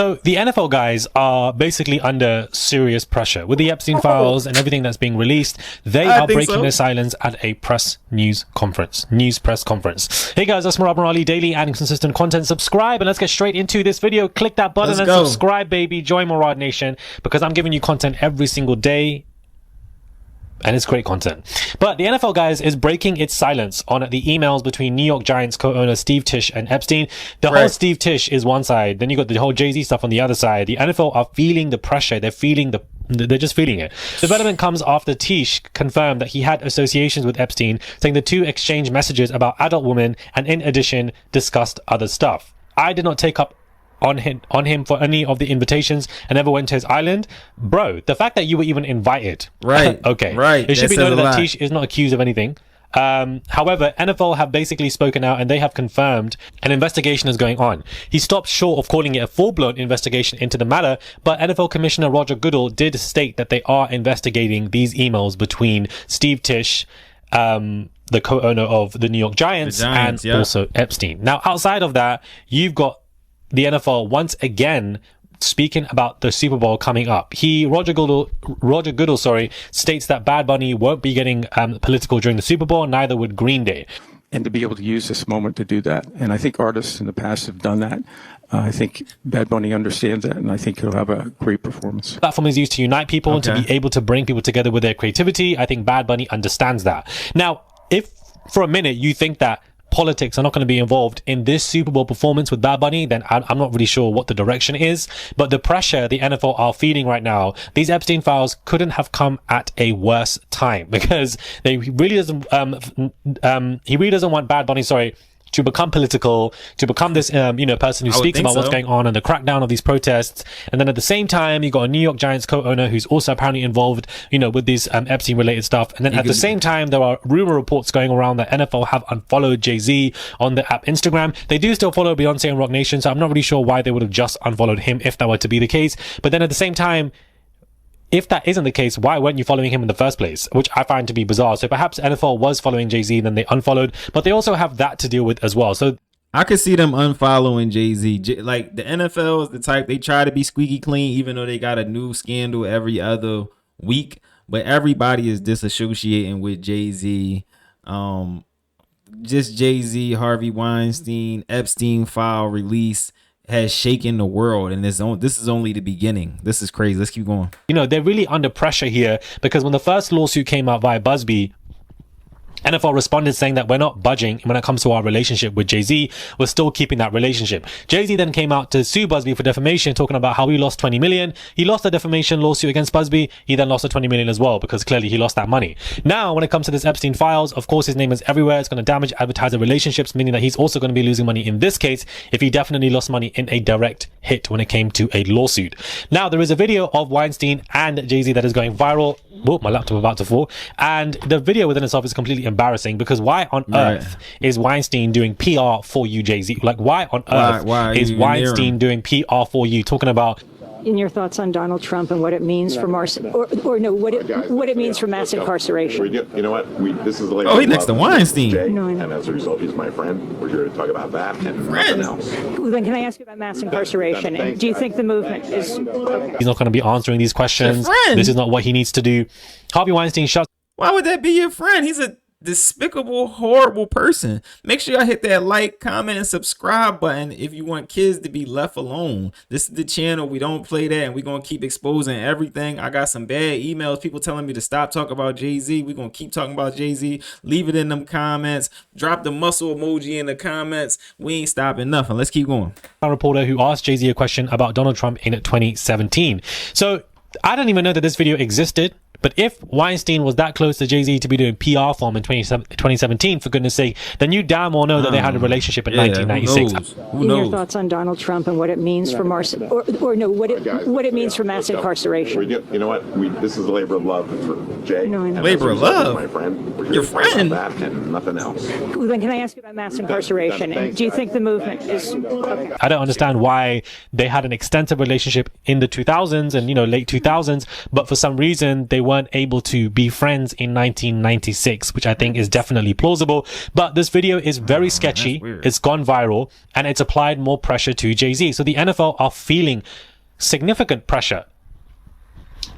So the NFL guys are basically under serious pressure with the Epstein files and everything that's being released. They are breaking their silence at a press conference. Hey guys, that's Murad Murali, daily and consistent content. Subscribe and let's get straight into this video. Click that button and subscribe, baby. Join Murad Nation because I'm giving you content every single day. And it's great content. But the NFL, guys, is breaking its silence on the emails between New York Giants co-owner Steve Tisch and Epstein. The whole Steve Tisch is one side. Then you got the whole Jay Z stuff on the other side. The NFL are feeling the pressure. They're just feeling it. Development comes after Tisch confirmed that he had associations with Epstein, saying the two exchanged messages about adult women and in addition discussed other stuff. I did not take up on him for any of the invitations and never went to his island. Bro, the fact that you were even invited. Right. Okay. Right. It should be noted that Tisch is not accused of anything. However, NFL have basically spoken out and they have confirmed an investigation is going on. He stopped short of calling it a full-blown investigation into the matter, but NFL Commissioner Roger Goodell did state that they are investigating these emails between Steve Tisch, the co-owner of the New York Giants, and also Epstein. Now, outside of that, you've got the NFL once again speaking about the Super Bowl coming up. Roger Goodell, states that Bad Bunny won't be getting political during the Super Bowl, neither would Green Day. And to be able to use this moment to do that. And I think artists in the past have done that. I think Bad Bunny understands that, and I think he'll have a great performance. The platform is used to unite people and to be able to bring people together with their creativity. I think Bad Bunny understands that. Now, if for a minute you think that politics are not going to be involved in this Super Bowl performance with Bad Bunny, then I'm not really sure what the direction is. But the pressure the NFL are feeling right now, these Epstein files couldn't have come at a worse time because he really doesn't want Bad Bunny, to become political, to become this, person who speaks about what's going on and the crackdown of these protests. And then at the same time, you got a New York Giants co-owner who's also apparently involved, with these Epstein related stuff. And then at the same time, there are rumor reports going around that NFL have unfollowed Jay Z on the app Instagram. They do still follow Beyonce and Rock Nation, so I'm not really sure why they would have just unfollowed him if that were to be the case. But then at the same time, if that isn't the case, why weren't you following him in the first place? Which I find to be bizarre. So perhaps NFL was following Jay Z, then they unfollowed, but they also have that to deal with as well. So I could see them unfollowing Jay Z. Like the NFL is the type, they try to be squeaky clean, even though they got a new scandal every other week. But everybody is disassociating with Jay Z. Just Jay Z, Harvey Weinstein, Epstein file release has shaken the world, and this is only the beginning. This is crazy. Let's keep going. They're really under pressure here because when the first lawsuit came out via Busby, NFL responded saying that we're not budging when it comes to our relationship with Jay Z. We're still keeping that relationship. Jay Z then came out to sue Busby for defamation, talking about how he lost 20 million. He lost a defamation lawsuit against Busby. He then lost the 20 million as well because clearly he lost that money. Now, when it comes to this Epstein files, of course, his name is everywhere. It's going to damage advertiser relationships, meaning that he's also going to be losing money in this case if he definitely lost money in a direct hit when it came to a lawsuit. Now, there is a video of Weinstein and Jay Z that is going viral. Whoa, my laptop about to fall. And the video within itself is completely embarrassing because why on earth is Weinstein doing PR for you, Jay Z? Like, why on earth is Weinstein doing PR for you? Talking about in your thoughts on Donald Trump and what it means for what it means for mass incarceration. You know what? This is the he next to Weinstein. And as a result, he's my friend. We're here to talk about that and nothing else. Well, then can I ask you about mass incarceration? And do you think the movement is... Okay. He's not going to be answering these questions. This is not what he needs to do. Harvey Weinstein shuts... Why would that be your friend? He's a despicable, horrible person. Make sure y'all hit that like, comment, and subscribe button if you want kids to be left alone. This is the channel. We don't play that, and we're going to keep exposing everything. I got some bad emails, people telling me to stop talking about Jay Z. We're going to keep talking about Jay Z. Leave it in them comments. Drop the muscle emoji in the comments. We ain't stopping nothing. Let's keep going. A reporter who asked Jay Z a question about Donald Trump in 2017. So I don't even know that this video existed. But if Weinstein was that close to Jay Z to be doing PR for him in 2017, for goodness sake, then you damn well know that they had a relationship in 1996. Who knows? Your thoughts on Donald Trump and what it means for what it means for mass incarceration. You know what? This is a labor of love for Jay. Labor of love, my friend. We're here your to talk friend. about that and nothing else. Well, then can I ask you about mass incarceration? And do you think the movement is... Okay. I don't understand why they had an extensive relationship in the 2000s and late 2000s, but for some reason they weren't able to be friends in 1996, which I think is definitely plausible. But this video is very sketchy. It's gone viral, and it's applied more pressure to Jay Z. So the NFL are feeling significant pressure.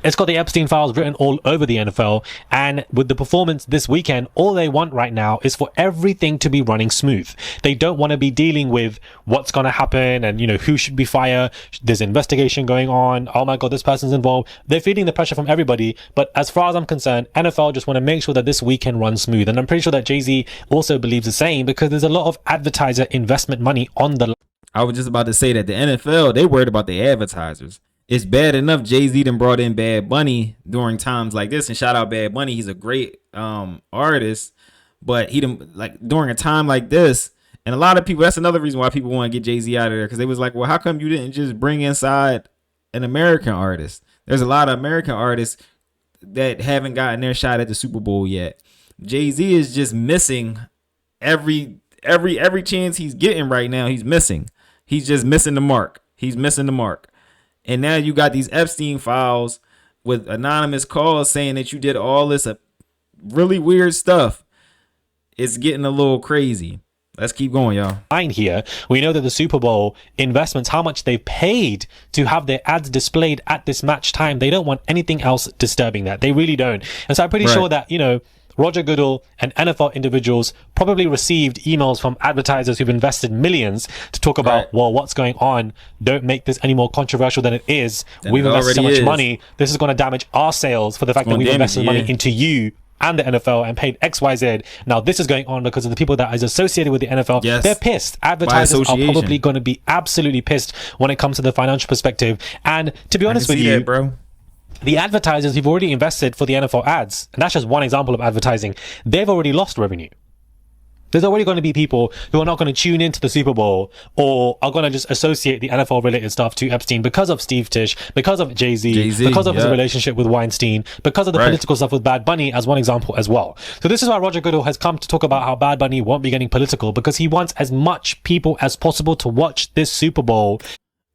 It's got the Epstein Files written all over the NFL, and with the performance this weekend, all they want right now is for everything to be running smooth. They don't want to be dealing with what's going to happen and, who should be fired. There's investigation going on. Oh my God, this person's involved. They're feeling the pressure from everybody. But as far as I'm concerned, NFL just want to make sure that this weekend runs smooth. And I'm pretty sure that Jay Z also believes the same, because there's a lot of advertiser investment money on the line. I was just about to say that the NFL, they worried about the advertisers. It's bad enough Jay Z done brought in Bad Bunny during times like this, and shout out Bad Bunny. He's a great artist, but he done, like, during a time like this, and a lot of people, that's another reason why people want to get Jay Z out of there, because they was like, well, how come you didn't just bring inside an American artist? There's a lot of American artists that haven't gotten their shot at the Super Bowl yet. Jay Z is just missing every chance he's getting right now. He's missing. He's just missing the mark. He's missing the mark. And now you got these Epstein files with anonymous calls saying that you did all this really weird stuff. It's getting a little crazy. Let's keep going, y'all. Here, we know that the Super Bowl investments, how much they've paid to have their ads displayed at this match time. They don't want anything else disturbing that. They really don't. And so I'm pretty sure that, Roger Goodell and NFL individuals probably received emails from advertisers who've invested millions to talk about, well, what's going on? Don't make this any more controversial than it is. We've invested so much money. This is going to damage our sales for the fact that we've invested money into you and the NFL and paid XYZ. Now this is going on because of the people that is associated with the NFL. Yes. They're pissed. Advertisers are probably going to be absolutely pissed when it comes to the financial perspective. And to be honest with you, bro, the advertisers who've already invested for the NFL ads, and that's just one example of advertising, they've already lost revenue. There's already going to be people who are not going to tune into the Super Bowl or are going to just associate the NFL related stuff to Epstein because of Steve Tisch, because of Jay Z, because of his relationship with Weinstein, because of the political stuff with Bad Bunny as one example as well. So this is why Roger Goodell has come to talk about how Bad Bunny won't be getting political, because he wants as much people as possible to watch this Super Bowl.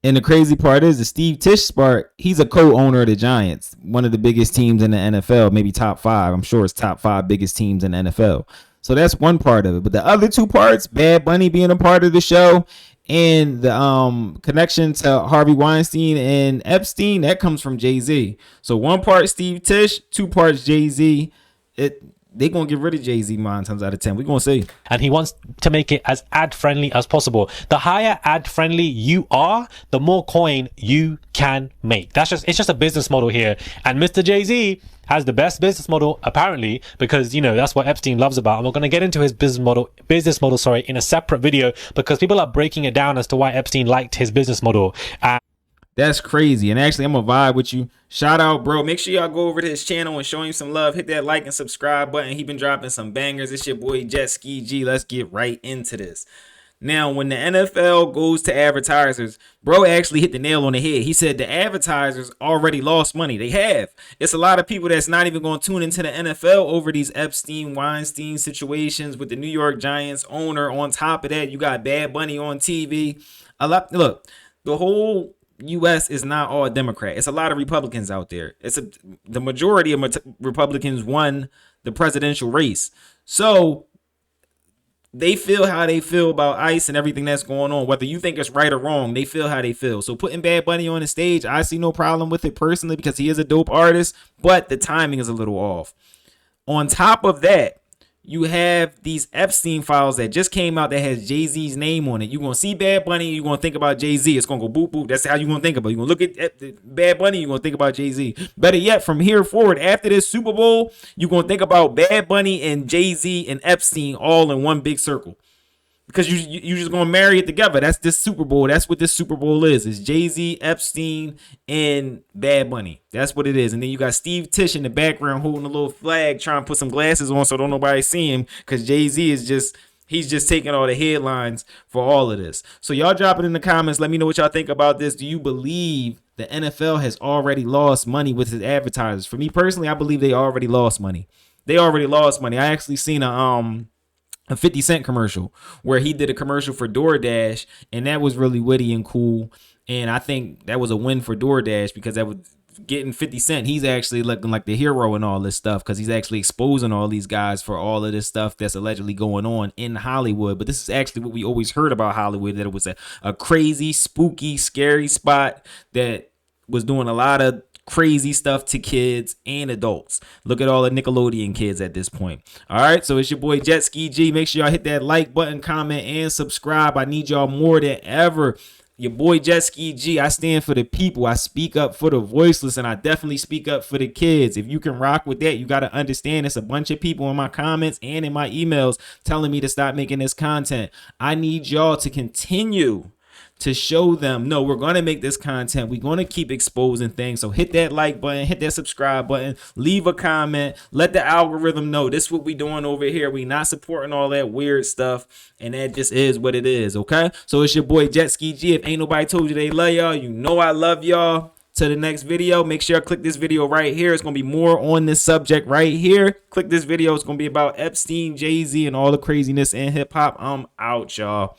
And the crazy part is the Steve Tisch part, he's a co-owner of the Giants, one of the biggest teams in the NFL, maybe top 5. I'm sure it's top 5 biggest teams in the NFL. So that's one part of it. But the other two parts, Bad Bunny being a part of the show and the connection to Harvey Weinstein and Epstein, that comes from Jay Z. So one part Steve Tisch, 2 parts Jay Z. They're going to get rid of Jay Z 9 times out of 10. We're going to see. And he wants to make it as ad friendly as possible. The higher ad friendly you are, the more coin you can make. It's just a business model here. And Mr. Jay Z has the best business model, apparently, because, that's what Epstein loves about. And we're going to get into his business model, in a separate video, because people are breaking it down as to why Epstein liked his business model. That's crazy. And actually, I'm going to vibe with you. Shout out, bro. Make sure y'all go over to his channel and show him some love. Hit that like and subscribe button. He been dropping some bangers. It's your boy Jet Ski G. Let's get right into this. Now, when the NFL goes to advertisers, bro actually hit the nail on the head. He said the advertisers already lost money. They have. It's a lot of people that's not even going to tune into the NFL over these Epstein, Weinstein situations with the New York Giants owner. On top of that, you got Bad Bunny on TV. Look, the whole U.S. is not all Democrat. It's a lot of Republicans out there. The majority of Republicans won the presidential race. So they feel how they feel about ICE and everything that's going on. Whether you think it's right or wrong, they feel how they feel. So putting Bad Bunny on the stage, I see no problem with it personally, because he is a dope artist, but the timing is a little off. On top of that, you have these Epstein files that just came out that has Jay Z's name on it. You're going to see Bad Bunny, you're going to think about Jay Z. It's going to go boop, boop. That's how you're going to think about it. You're going to look at Bad Bunny, you're going to think about Jay Z. Better yet, from here forward, after this Super Bowl, you're going to think about Bad Bunny and Jay Z and Epstein all in one big circle. Because you're just going to marry it together. That's this Super Bowl. That's what this Super Bowl is. It's Jay Z, Epstein, and Bad Bunny. That's what it is. And then you got Steve Tisch in the background holding a little flag, trying to put some glasses on so don't nobody see him. Because Jay Z is he's just taking all the headlines for all of this. So y'all drop it in the comments. Let me know what y'all think about this. Do you believe the NFL has already lost money with its advertisers? For me personally, I believe they already lost money. They already lost money. I actually seen a 50 Cent commercial where he did a commercial for DoorDash, and that was really witty and cool. And I think that was a win for DoorDash, because getting 50 Cent. He's actually looking like the hero and all this stuff because he's actually exposing all these guys for all of this stuff that's allegedly going on in Hollywood. But this is actually what we always heard about Hollywood, that it was a crazy, spooky, scary spot that was doing a lot of crazy stuff to kids and adults. Look at all the Nickelodeon kids at this point. All right, so it's your boy Jet Ski G. Make sure y'all hit that like button, comment, and subscribe. I need y'all more than ever. Your boy Jet Ski G. I stand for the people. I speak up for the voiceless, and I definitely speak up for the kids. If you can rock with that, you got to understand it's a bunch of people in my comments and in my emails telling me to stop making this content. I need y'all to continue to show them, no, we're going to make this content. We're going to keep exposing things. So hit that like button, hit that subscribe button, leave a comment, let the algorithm know this is what we doing over here. We not supporting all that weird stuff, and that just is what it is, okay? So it's your boy Jet Ski G. If ain't nobody told you they love y'all, you know I love y'all. To the next video, make sure I click this video right here. It's going to be more on this subject right here. Click this video. It's going to be about Epstein, Jay Z, and all the craziness in hip hop. I'm out, y'all.